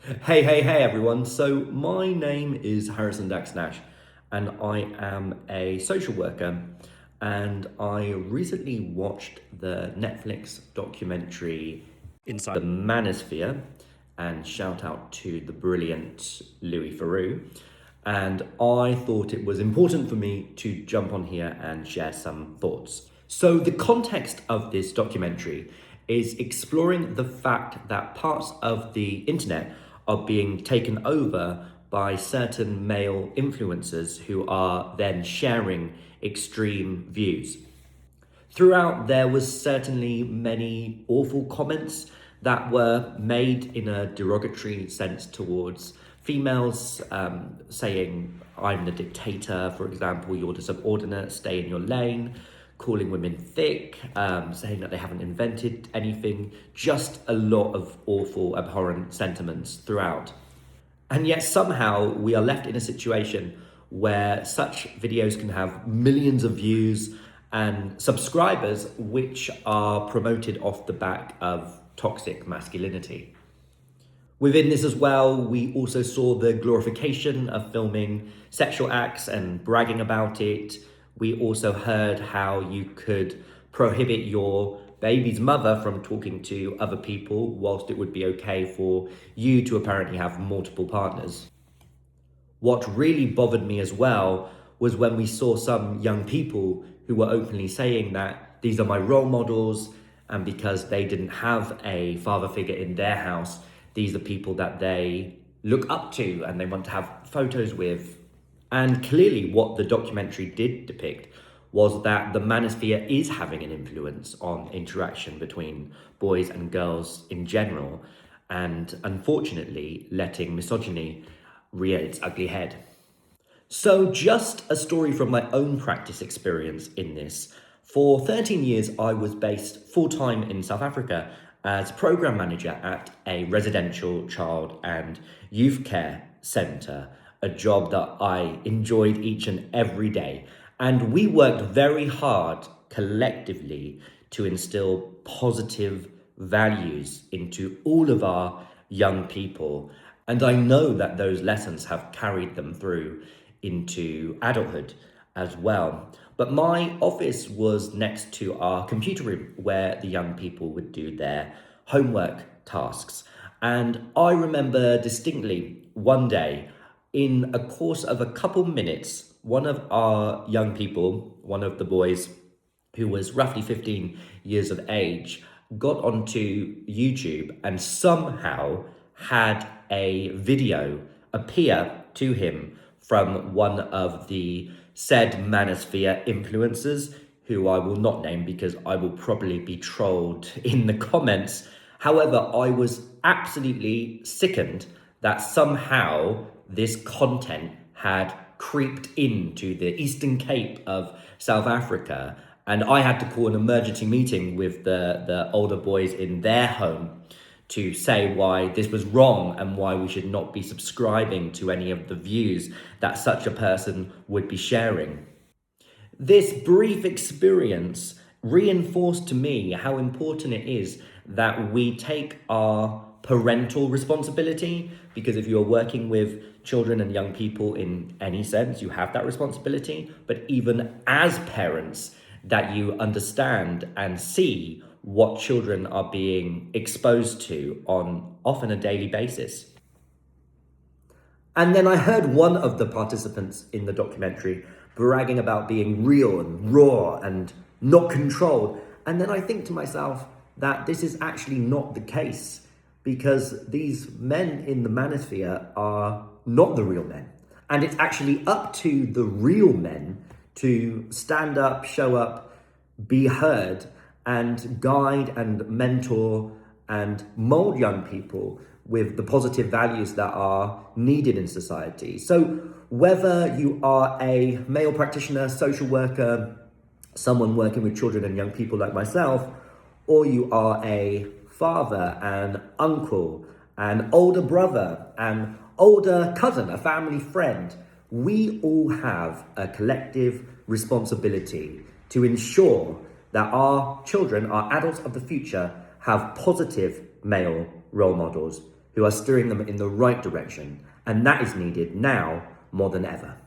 Hey everyone. So my name is Harrison Dax Nash and I am a social worker, and I recently watched the Netflix documentary Inside the Manosphere, and shout out to the brilliant Louis Theroux. And I thought it was important for me to jump on here and share some thoughts. So the context of this documentary is exploring the fact that parts of the internet are being taken over by certain male influencers who are then sharing extreme views. Throughout, there was certainly many awful comments that were made in a derogatory sense towards females, saying, I'm the dictator, for example, you're the subordinate, stay in your lane, calling women thick, saying that they haven't invented anything, just a lot of awful, abhorrent sentiments throughout. And yet somehow we are left in a situation where such videos can have millions of views and subscribers, which are promoted off the back of toxic masculinity. Within this as well, we also saw the glorification of filming sexual acts and bragging about it. We also heard how you could prohibit your baby's mother from talking to other people, whilst it would be okay for you to apparently have multiple partners. What really bothered me as well was when we saw some young people who were openly saying that these are my role models, and because they didn't have a father figure in their house, these are people that they look up to and they want to have photos with. And clearly, what the documentary did depict was that the manosphere is having an influence on interaction between boys and girls in general, and unfortunately, letting misogyny rear its ugly head. So, just a story from my own practice experience in this. For 13 years, I was based full time in South Africa as program manager at a residential child and youth care centre, a job that I enjoyed each and every day. And we worked very hard collectively to instill positive values into all of our young people. And I know that those lessons have carried them through into adulthood as well. But my office was next to our computer room where the young people would do their homework tasks. And I remember distinctly one day, in a course of a couple minutes, one of our young people, one of the boys who was roughly 15 years of age, got onto YouTube and somehow had a video appear to him from one of the said Manosphere influencers, who I will not name because I will probably be trolled in the comments. However, I was absolutely sickened that somehow this content had creeped into the Eastern Cape of South Africa, and I had to call an emergency meeting with the older boys in their home to say why this was wrong and why we should not be subscribing to any of the views that such a person would be sharing. This brief experience reinforced to me how important it is that we take our parental responsibility, because if you're working with children and young people in any sense, you have that responsibility. But even as parents, that you understand and see what children are being exposed to on often a daily basis. And then I heard one of the participants in the documentary bragging about being real and raw and not controlled. And then I think to myself that this is actually not the case, because these men in the manosphere are not the real men. And it's actually up to the real men to stand up, show up, be heard, and guide and mentor and mold young people with the positive values that are needed in society. So whether you are a male practitioner, social worker, someone working with children and young people like myself, or you are a father, an uncle, an older brother, an older cousin, a family friend, we all have a collective responsibility to ensure that our children, our adults of the future, have positive male role models, who are steering them in the right direction, and that is needed now more than ever.